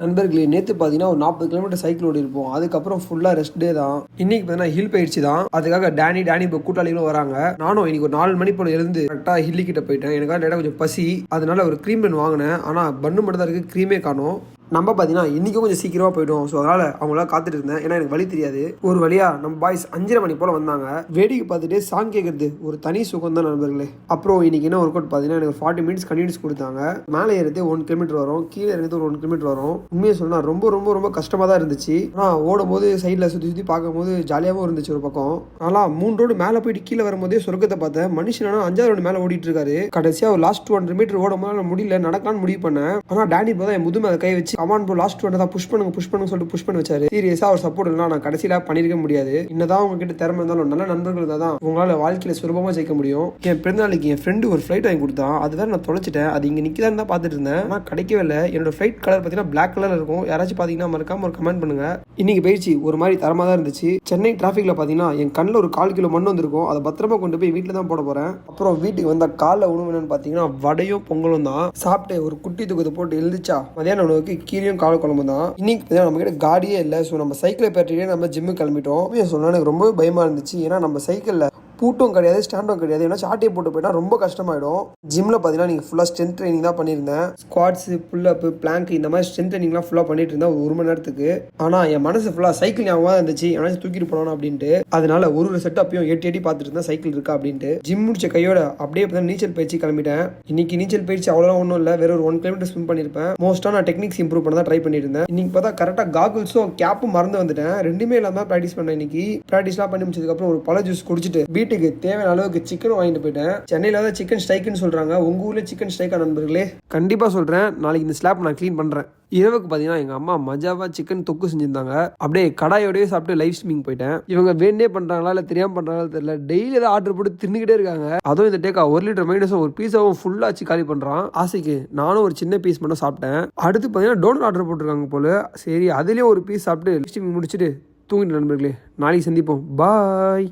நண்பர்களே, நேற்று பார்த்தீங்கன்னா ஒரு 40 கிலோமீட்டர் சைக்கிள் ஓடி இருப்போம். அதுக்கப்புறம் ஃபுல்லாக ரெஸ்ட் டே தான். இன்னைக்கு பார்த்தீங்கன்னா ஹில் பயிற்சி தான். அதுக்காக டேனி இப்போ கூட்டாளிகளும் வராங்க. நானும் இன்னைக்கு ஒரு 4 மணி போல எழுந்து கரெக்டாக ஹில்லி கிட்ட போயிட்டேன். எனக்காக லேட்டாக கொஞ்சம் பசி, அதனால ஒரு க்ரீம் பன் வாங்கினேன். ஆனால் பன்னு மட்டும் தான் இருக்குது, க்ரீமே காணும். நம்ம பார்த்தீங்கன்னா இன்றைக்கும் கொஞ்சம் சீக்கிரமாக போய்டும். ஸோ அதனால் அவங்களாம் காத்துட்டு இருந்தேன். ஏன்னா எனக்கு வழி தெரியாது. ஒரு வழியாக நம்ம பாய்ஸ் 5:30 மணி போல் வந்தாங்க. வேடிக்கை பார்த்துட்டு சாங் கேட்குறது ஒரு தனி சுகம் தான் நண்பர்களே. அப்புறம் இன்னைக்கு என்ன ஒர்க் அவுட் பார்த்தீங்கன்னா எனக்கு 40 மினிட்ஸ் கண்டினியூஸ் கொடுத்தாங்க. மேலே ஏறது 1 கிலோமீட்டர் வரும், கீழே இறங்குறது ஒரு 1 கிலோமீட்டர் வரும். உண்மையை சொன்னால் ரொம்ப ரொம்ப ரொம்ப கஷ்டமாக தான் இருந்துச்சு. ஆனால் ஓடும்போது சைடில் சுற்றி பார்க்கும்போது ஜாலியாகவும் இருந்துச்சு. ஒரு பக்கம் நல்லா 3 ரோடு மேலே போயிட்டு கீழே வரும்போதே சொர்க்கத்தை பார்த்தேன். மனுஷனா 5வது ரோடு மேலே ஓடிட்டு இருக்காரு. கடைசியாக ஒரு லாஸ்ட் 200 மீட்டர் ஓடும்போது முடியல, நடக்கலான்னு முடிவு பண்ணேன். ஆனால் டேனி இப்போ தான் என் முதுமை அதை கை வச்சு கமான் போ லாஸ்ட் 200 தான் புஷ் பண்ணுங்க சொல்லிட்டு புஷ் பண்ணி வச்சாரு. சீரியஸா அவர் சப்போர்ட் இல்லைனா நான் கடைசியில பண்ணிருக்க முடியாது. என்னதான் உங்ககிட்ட திறமை இருந்தாலும் நல்ல நண்பர்கள் இருந்தால் தான் உங்களால வாழ்க்கையில சுலபமா ஜெயிக்க முடியும். என் பிறந்தநாளைக்கு என் ஃப்ரெண்டு ஒரு ஃபிளைட் வாங்கி கொடுத்தான். அது வேற நான் தொலைச்சிட்டேன். அது இங்க நிக்கதான் தான் பார்த்துட்டு இருந்தேன். ஆனால் கிடைக்கவே இல்லை. என்னோட ஃபிளைட் கலர் பார்த்தீங்கன்னா பிளாக் கலர் இருக்கும். யாராச்சும் பார்த்தீங்கன்னா மறக்காம ஒரு கமெண்ட் பண்ணுங்க. இன்னைக்கு பயிற்சி ஒரு மாதிரி தரமா தான் இருந்துச்சு. சென்னை டிராஃபிக்ல பார்த்தீங்கன்னா என் கண்ணில் ஒரு 1/4 கிலோ மண் வந்திருக்கும். அதை பத்திரமா கொண்டு போய் வீட்டில் தான் போட போறேன். அப்புறம் வீட்டுக்கு வந்த காலைல உணவு என்னன்னு பார்த்தீங்கன்னா வடையும் பொங்கலும் தான் சாப்பிட்டு ஒரு குட்டி தூக்கத்தை போட்டு எழுந்துச்சா மதியான உணவுக்கு கீரையும் கால குழம்பு தான். இன்னைக்கு நம்ம கிட்ட காடியே இல்லை. ஸோ நம்ம சைக்கிளை பேட்டியே நம்ம ஜிம்முக்கு கிளம்பிட்டோம். சொன்னா எனக்கு ரொம்ப பயமா இருந்துச்சு. ஏன்னா நம்ம சைக்கிளில் பூட்டும் கிடையாது, ஸ்டாண்டும் கிடையாது. ஏன்னா சாட்டியை போட்டு போயிட்டா ரொம்ப கஷ்டமாயிடும். ஜிம்மில் பார்த்தீங்கன்னா நீங்கள் ஃபுல்லாக ஸ்ட்ரென்த் ட்ரைனிங் தான் பண்ணியிருந்தேன். ஸ்குவாட்ஸு, புல்லப்பு, பிளாங்க் இந்த மாதிரி ஸ்ட்ரென்த் ட்ரைனிங்லாம் ஃபுல்லாக பண்ணிட்டு இருந்தேன் ஒரு மணி நேரத்துக்கு. ஆனால் என் மனசு ஃபுல்லாக சைக்கிள் ஞாபகமாக இருந்துச்சு. எவனாச்சும் தூக்கிட்டு போனோம் அப்படின்ட்டு. அதனால ஒரு செட்டப்பையும் எட்டி பார்த்துட்டு இருந்தேன் சைக்கிள் இருக்கா அப்படின்ட்டு. ஜிம் முடிச்ச கையோட அப்படியே நீச்சல் பயிற்சி கிளம்பிட்டேன். இன்னைக்கு நீச்சல் பயிற்சி அவ்வளோ ஒன்றும் இல்லை, வேற ஒரு 1 கிலோமீட்டர் ஸ்விம் பண்ணியிருப்பேன். மோஸ்ட்டாக நான் டெக்னிக்ஸ் இம்ப்ரூவ் பண்ண தான் ட்ரை பண்ணியிருந்தேன். இன்னைக்கு பார்த்தா கரெக்டாக காகுல்ஸும் கேப்பும் மறந்து வந்துட்டேன். ரெண்டுமே இல்லாமல் ப்ராக்டிஸ் பண்ணேன். இன்னைக்கு ப்ராக்டிஸ்லாம் பண்ணி முடிச்சதுக்கப்புறம் ஒரு பழ ஜூஸ் குடிச்சிட்டு வீட்டுக்கு தேவையான அளவு சிக்கன் வாங்கிட்டு போயிட்டேன். சென்னையில தான் சிக்கன் ஸ்டைக்குன்னு சொல்றாங்க. உங்க ஊர்ல சிக்கன் ஸ்டைக்கா நண்பர்களே? கண்டிப்பா சொல்றேன். நாளைக்கு இந்த ஸ்லாப் நான் க்ளீன் பண்றேன். இரவுக்கு பார்த்தீங்கன்னா எங்கள் அம்மா மஜாவா சிக்கன் தொக்கு செஞ்சுருந்தாங்க. அப்படியே கடாயோடய சாப்பிட்டு லைவ் ஸ்ட்ரீமிங் போயிட்டேன். இவங்க வேண்டே பண்ணுறாங்களா இல்லை தெரியாமல் பண்ணுறாங்களா தெரியல. டெய்லி ஏதாவது ஆர்டர் போட்டு தின்னுக்கிட்டே இருக்காங்க. அதுவும் இந்த டேக்கா 1 லிட்டர் மைனஸும் ஒரு பீஸாவும் ஃபுல்லாச்சு காலி பண்ணுறான். ஆசைக்கு நானும் ஒரு சின்ன பீஸ் மட்டும் சாப்பிட்டேன். அடுத்து பார்த்தீங்கன்னா டோனட் ஆர்டர் போட்டிருக்காங்க போல. சரி அதுலேயும் ஒரு பீஸ் சாப்பிட்டு லைவ் ஸ்ட்ரீமிங் முடிச்சுட்டு தூங்கிட்டு நண்பர்களே. நாளைக்கு சந்திப்போம். பாய்.